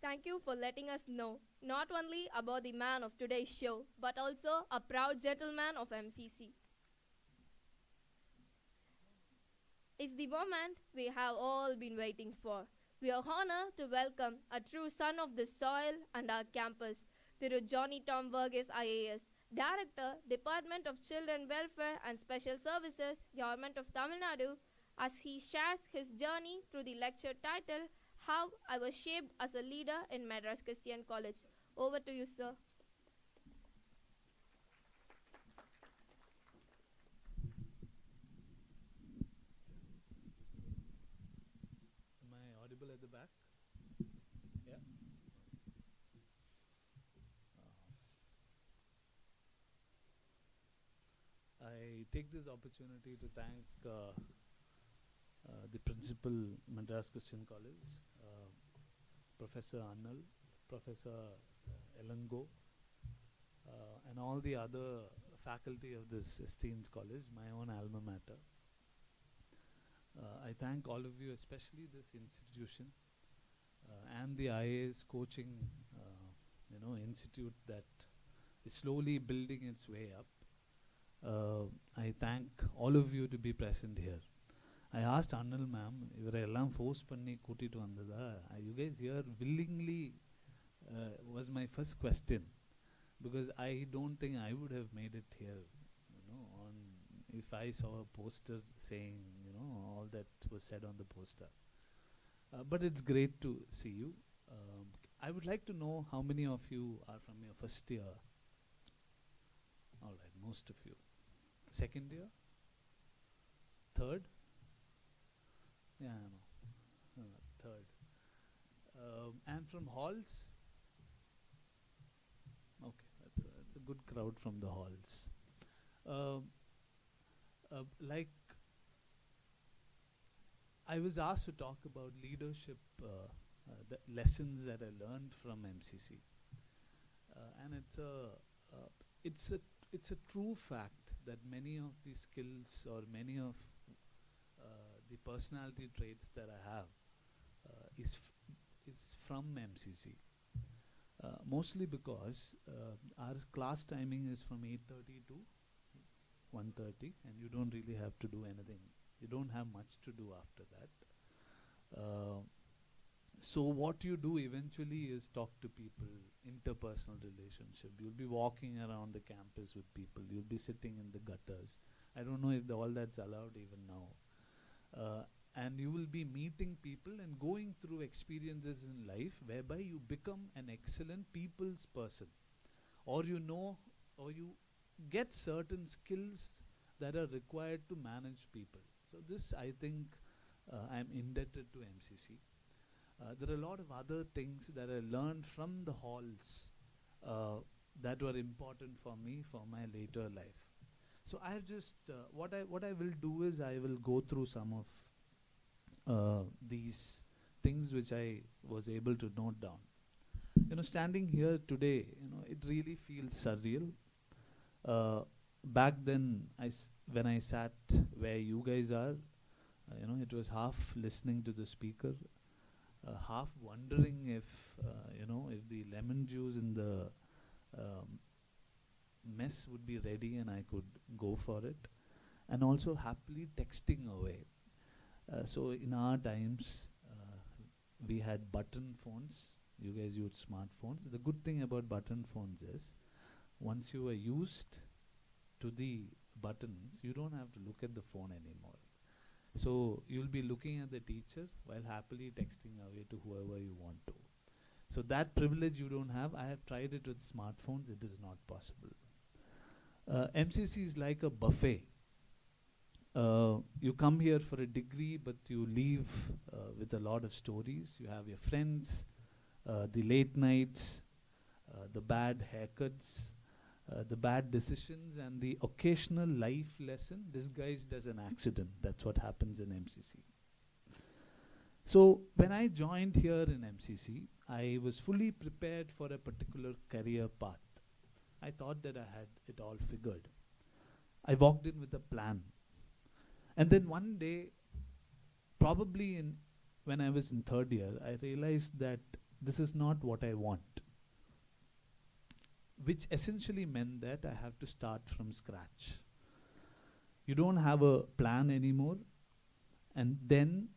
Thank you for letting us know not only about the man of today's show, but also a proud gentleman of MCC. It's the moment we have all been waiting for. We are honored to welcome a true son of the soil and our campus, Thiru Johny Tom Varghese Ias, Director, Department of Children Welfare and Special Services, Government of Tamil Nadu, as he shares his journey through the lecture titled How I Was Shaped as a Leader in Madras Christian College. Over to you, sir. Am I audible at the back? Yeah. I take this opportunity to thank the principal, Madras Christian College, Professor Annal, Professor Elango, and all the other faculty of this esteemed college, my own alma mater. I thank all of you, especially this institution and the IAS coaching, institute that is slowly building its way up. I thank all of you to be present here. I asked Annal ma'am, இவரையெல்லாம் force பண்ணி கூட்டிட்டு வந்ததா? You guys here willingly was my first question, because I don't think I would have made it here, on if I saw a poster saying, all that was said on the poster. But it's great to see you. I would like to know how many of you are from your first year. All right, most of you. Second year? Third? Yeah, no. Third. And from halls? Okay, that's a good crowd from the halls. Like, I was asked to talk about leadership, the lessons that I learned from MCC, and it's a true fact that many of the skills or many of the personality traits that I have is from MCC. Mostly because our class timing is from 8:30 to 1:30, and you don't really have to do anything. You don't have much to do after that. So what you do eventually is talk to people, interpersonal relationship. You'll be walking around the campus with people. You'll be sitting in the gutters. I don't know if all that's allowed even now. And you will be meeting people and going through experiences in life whereby you become an excellent people's person, or or you get certain skills that are required to manage people. So this, I think, I'm indebted to MCC. There are a lot of other things that I learned from the halls that were important for me for my later life. So I have just, what I will do is I will go through some of these things which I was able to note down. Standing here today, it really feels surreal. Back then, when I sat where you guys are, it was half listening to the speaker, half wondering if the lemon juice in the mess would be ready and I could go for it, and also happily texting away. So in our times, we had button phones. You guys used smartphones. The good thing about button phones is, once you are used to the buttons, you don't have to look at the phone anymore. So you'll be looking at the teacher while happily texting away to whoever you want to. So that privilege you don't have. I have tried it with smartphones. It is not possible. MCC is like a buffet. You come here for a degree, but you leave with a lot of stories. You have your friends, the late nights, the bad haircuts, the bad decisions, and the occasional life lesson disguised as an accident. That's what happens in MCC. So when I joined here in MCC, I was fully prepared for a particular career path. I thought that I had it all figured. I walked in with a plan. And then one day, probably when I was in third year, I realized that this is not what I want. Which essentially meant that I have to start from scratch. You don't have a plan anymore, and then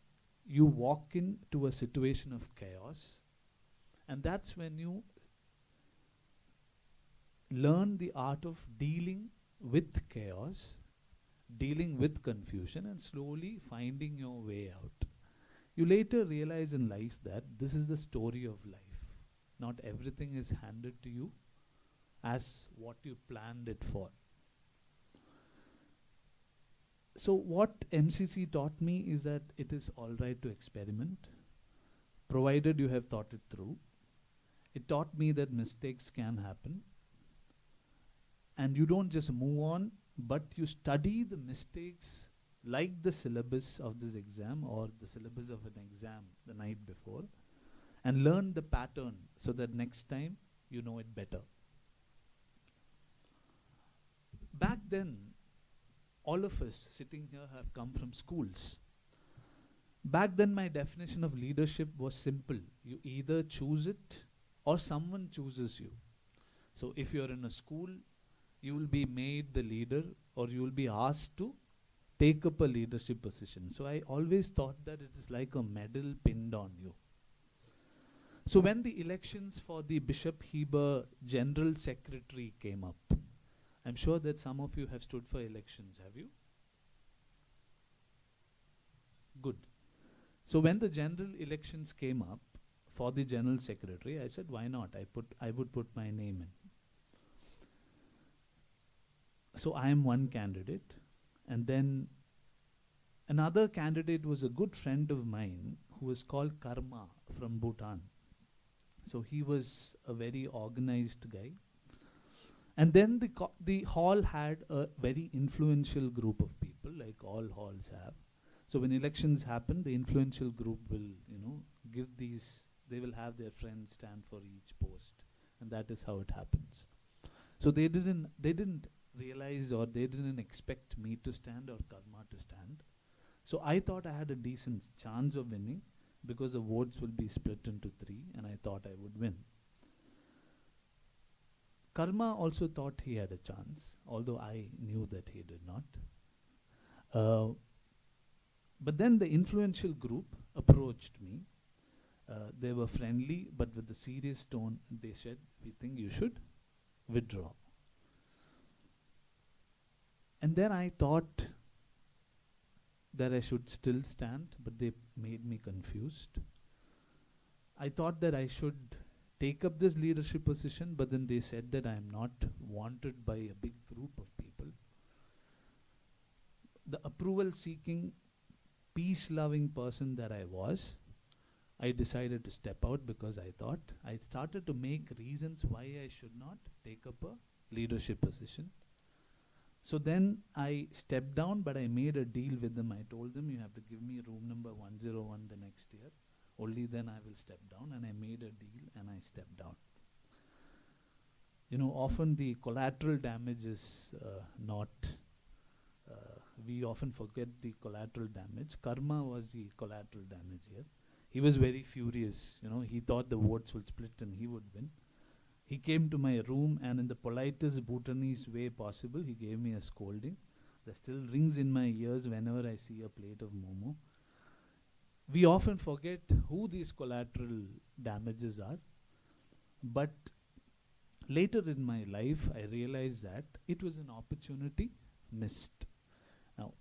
you walk into a situation of chaos, and that's when you learn the art of dealing with chaos, dealing with confusion, and slowly finding your way out. You later realize in life that this is the story of life. Not everything is handed to you as what you planned it for. So what MCC taught me is that it is all right to experiment, provided you have thought it through. It taught me that mistakes can happen, and you don't just move on, but you study the mistakes like the syllabus of this exam or the syllabus of an exam the night before, and learn the pattern so that next time you know it better. Back then, all of us sitting here have come from schools. Back then, my definition of leadership was simple. You either choose it or someone chooses you. So if you're in a school, you will be made the leader or you will be asked to take up a leadership position. So I always thought that it is like a medal pinned on you. So when the elections for the Bishop Heber General Secretary came up, I'm sure that some of you have stood for elections, have you? Good. So when the general elections came up for the General Secretary, I said, why not? I would put my name in. So I am one candidate. And then another candidate was a good friend of mine who was called Karma from Bhutan. So he was a very organized guy. And then the hall had a very influential group of people, like all halls have. So when elections happen, the influential group will, give these, they will have their friends stand for each post. And that is how it happens. So they didn't realize or they didn't expect me to stand or Karma to stand. So I thought I had a decent chance of winning because the votes will be split into 3 and I thought I would win. Karma also thought he had a chance, although I knew that he did not. But then the influential group approached me. They were friendly, but with a serious tone, they said, we think you should withdraw. And then I thought that I should still stand, but they made me confused. I thought that I should take up this leadership position, but then they said that I am not wanted by a big group of people. The approval-seeking, peace-loving person that I was, I decided to step out because I thought I started to make reasons why I should not take up a leadership position. So then I stepped down, but I made a deal with them. I told them, you have to give me room number 101 the next year. Only then I will step down, and I made a deal and I stepped down. Often the collateral damage is we often forget the collateral damage. Karma was the collateral damage here. He was very furious, he thought the votes would split and he would win. He came to my room and in the politest Bhutanese way possible, he gave me a scolding. That still rings in my ears whenever I see a plate of momo. We often forget who these collateral damages are, but later in my life, I realized that it was an opportunity missed. Now,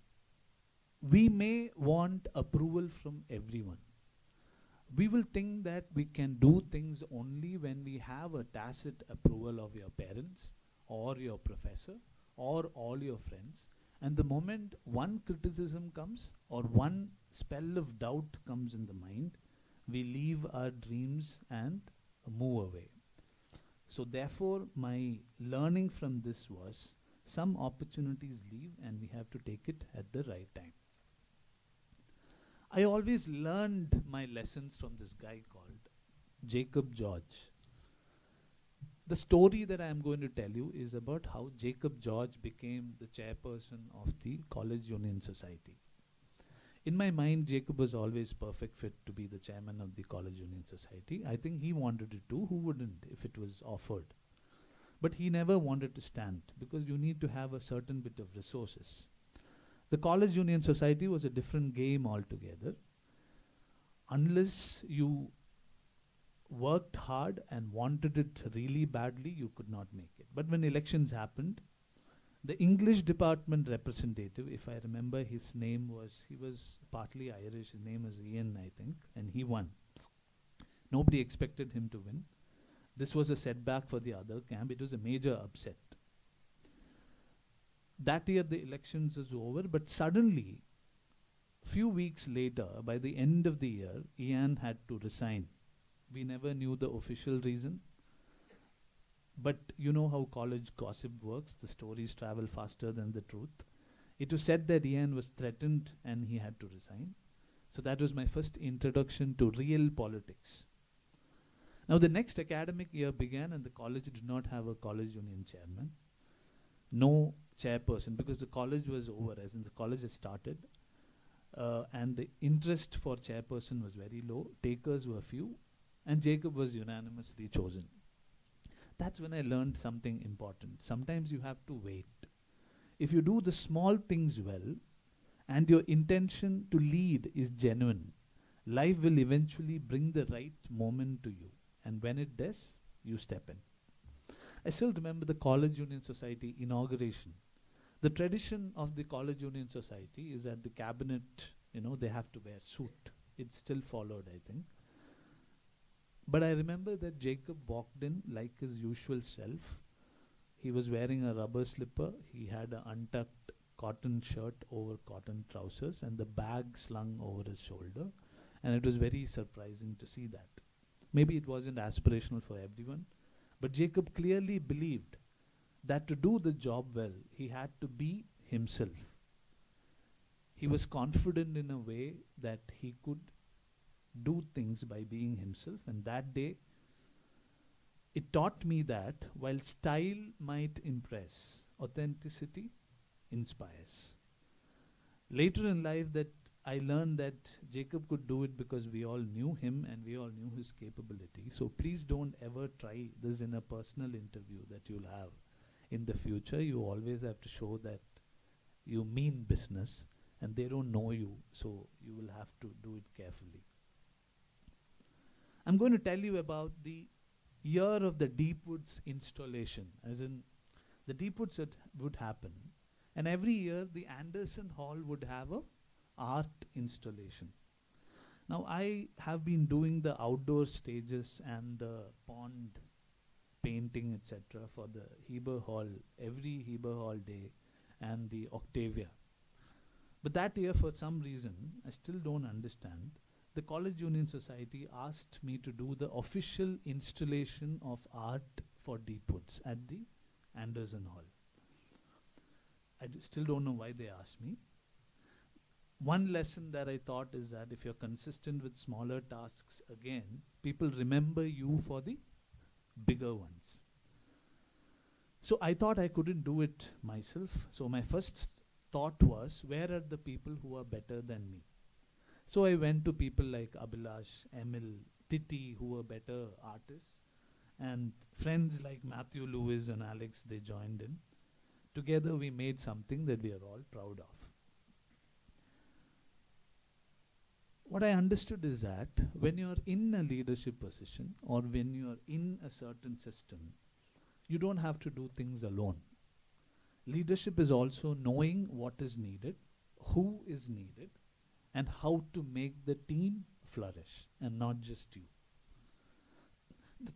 we may want approval from everyone. We will think that we can do things only when we have a tacit approval of your parents or your professor or all your friends. And the moment one criticism comes or one spell of doubt comes in the mind, we leave our dreams and move away. So therefore, my learning from this was some opportunities leave and we have to take it at the right time. I always learned my lessons from this guy called Jacob George. The story that I am going to tell you is about how Jacob George became the chairperson of the College Union Society. In my mind, Jacob was always perfect fit to be the chairman of the College Union Society. I think he wanted it too. Who wouldn't if it was offered? But he never wanted to stand because you need to have a certain bit of resources. The College Union Society was a different game altogether. Unless you worked hard and wanted it really badly, you could not make it. But when elections happened, the English department representative, if I remember his name was, he was partly Irish, his name was Ian, I think, and he won. Nobody expected him to win. This was a setback for the other camp. It was a major upset. That year the elections was over, but suddenly, few weeks later, by the end of the year, Ian had to resign. We never knew the official reason. But you know how college gossip works. The stories travel faster than the truth. It was said that Ian was threatened and he had to resign. So that was my first introduction to real politics. Now the next academic year began and the college did not have a college union chairman. No chairperson because the college was over, as in the college had started. And the interest for chairperson was very low. Takers were few. And Jacob was unanimously chosen. That's when I learned something important. Sometimes you have to wait. If you do the small things well and your intention to lead is genuine, life will eventually bring the right moment to you. And when it does, you step in. I still remember the College Union Society inauguration. The tradition of the College Union Society is that the cabinet, they have to wear suit. It's still followed, I think. But I remember that Jacob walked in like his usual self. He was wearing a rubber slipper. He had an untucked cotton shirt over cotton trousers and the bag slung over his shoulder. And it was very surprising to see that. Maybe it wasn't aspirational for everyone, but Jacob clearly believed that to do the job well, he had to be himself. He was confident in a way that he could do things by being himself, and that day it taught me that while style might impress, authenticity inspires. Later in life that I learned that Jacob could do it because we all knew him and we all knew his capability. So please don't ever try this in a personal interview that you'll have in the future. You always have to show that you mean business and they don't know you, so you will have to do it carefully. I'm going to tell you about the year of the Deepwoods installation, as in the Deepwoods would happen, and every year the Anderson Hall would have a art installation. Now I have been doing the outdoor stages and the pond painting, etc. for the Heber Hall, every Heber Hall day and the Octavia. But that year, for some reason, I still don't understand, the College Union Society asked me to do the official installation of art for Deepwoods at the Anderson Hall. I still don't know why they asked me. One lesson that I thought is that if you're consistent with smaller tasks again, people remember you for the bigger ones. So I thought I couldn't do it myself. So my first thought was, where are the people who are better than me? So I went to people like Abhilash, Emil, Titi, who were better artists, and friends like Matthew Lewis and Alex, they joined in. Together we made something that we are all proud of. What I understood is that when you're in a leadership position or when you're in a certain system, you don't have to do things alone. Leadership is also knowing what is needed, who is needed, and how to make the team flourish, and not just you.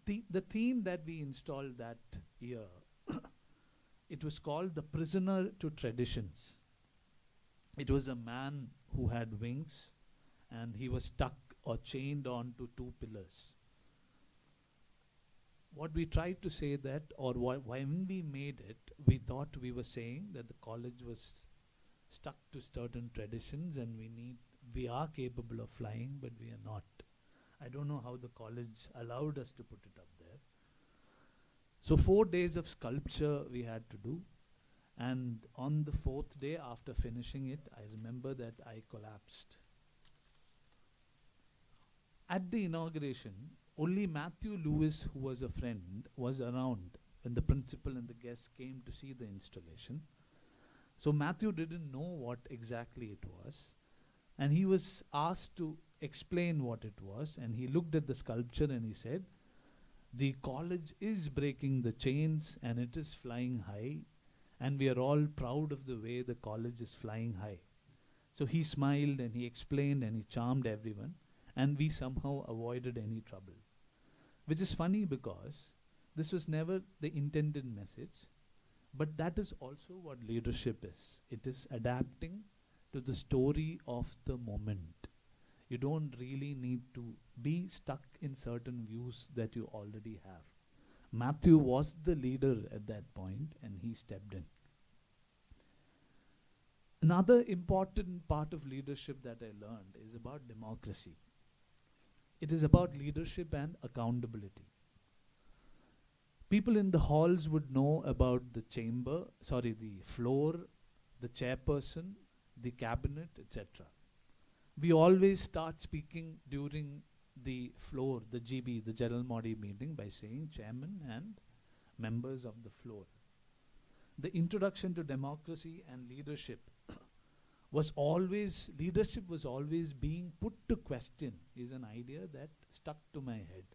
The theme that we installed that year, it was called The Prisoner to Traditions. It was a man who had wings, and he was stuck or chained on to two pillars. What we tried to say that, or when we made it, we thought we were saying that the college was stuck to certain traditions and we are capable of flying, but we are not. I don't know how the college allowed us to put it up there. So 4 days of sculpture we had to do, And on the fourth day after finishing it, I remember that I collapsed. At the inauguration, only Matthew Lewis, who was a friend, was around when the principal and the guests came to see the installation. So Matthew didn't know what exactly it was, and he was asked to explain what it was, and he looked at the sculpture and he said, "The college is breaking the chains and it is flying high, and we are all proud of the way the college is flying high." So he smiled and he explained and he charmed everyone, and we somehow avoided any trouble. Which is funny because this was never the intended message, but that is also what leadership is. It is adapting to the story of the moment. You don't really need to be stuck in certain views that you already have. Matthew was the leader at that point and he stepped in. Another important part of leadership that I learned is about democracy. It is about leadership and accountability. People in the halls would know about the the floor, the chairperson, the cabinet, etc. We always start speaking during the floor, the GB, the General Body meeting, by saying chairman and members of the floor. The introduction to democracy and leadership was always being put to question is an idea that stuck to my head.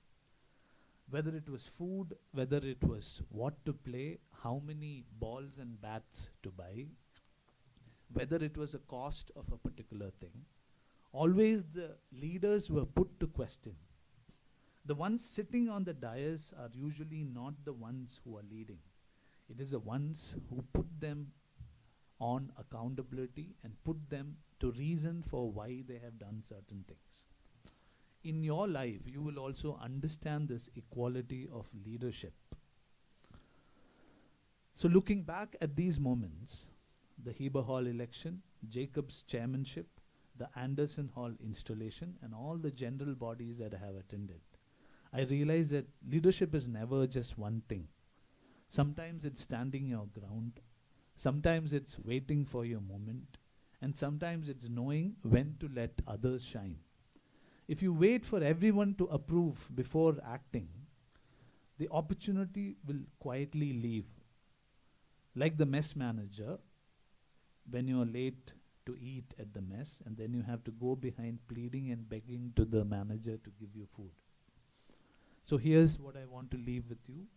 Whether it was food, whether it was what to play, how many balls and bats to buy, whether it was a cost of a particular thing, always the leaders were put to question. The ones sitting on the dais are usually not the ones who are leading. It is the ones who put them on accountability and put them to reason for why they have done certain things. In your life, you will also understand this equality of leadership. So looking back at these moments, the Heber Hall election, Jacob's chairmanship, the Anderson Hall installation, and all the general bodies that I have attended, I realize that leadership is never just one thing. Sometimes it's standing your ground, sometimes it's waiting for your moment, and sometimes it's knowing when to let others shine. If you wait for everyone to approve before acting, the opportunity will quietly leave. Like the mess manager, when you are late to eat at the mess, and then you have to go behind pleading and begging to the manager to give you food. So here's what I want to leave with you.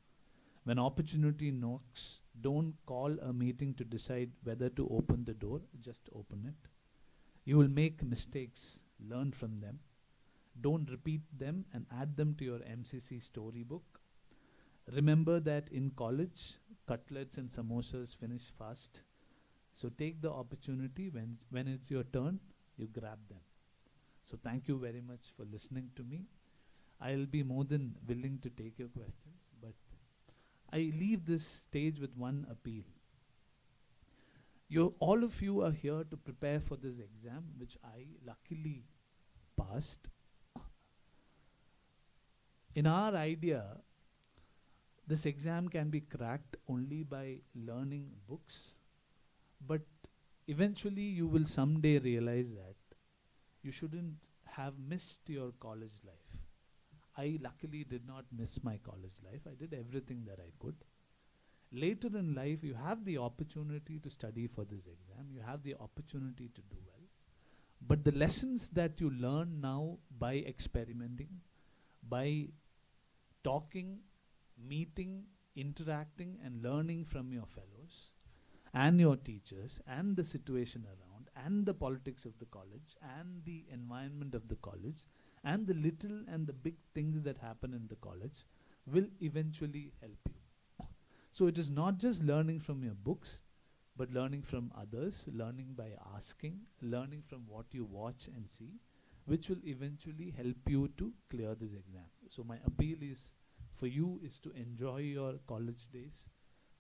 When opportunity knocks, don't call a meeting to decide whether to open the door, just open it. You will make mistakes, learn from them. Don't repeat them and add them to your MCC storybook. Remember that in college, cutlets and samosas finish fast. So take the opportunity when it's your turn, you grab them. So thank you very much for listening to me. I'll be more than willing to take your questions, but I leave this stage with one appeal. All of you are here to prepare for this exam, which I luckily passed. In our idea, this exam can be cracked only by learning books, but eventually you will someday realize that you shouldn't have missed your college life. I luckily did not miss my college life. I did everything that I could. Later in life, you have the opportunity to study for this exam. You have the opportunity to do well. But the lessons that you learn now by experimenting, by talking, meeting, interacting, and learning from your fellows and your teachers and the situation around and the politics of the college and the environment of the college and the little and the big things that happen in the college will eventually help you. So it is not just learning from your books, but learning from others, learning by asking, learning from what you watch and see, which will eventually help you to clear this exam. So my appeal is for you is to enjoy your college days,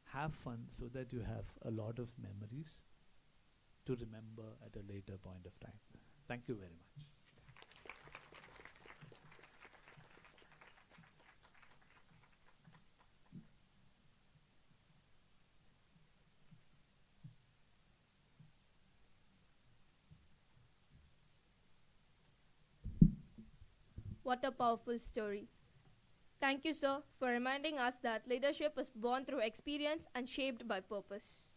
have fun so that you have a lot of memories to remember at a later point of time. Thank you very much. What a powerful story. Thank you, sir, for reminding us that leadership is born through experience and shaped by purpose.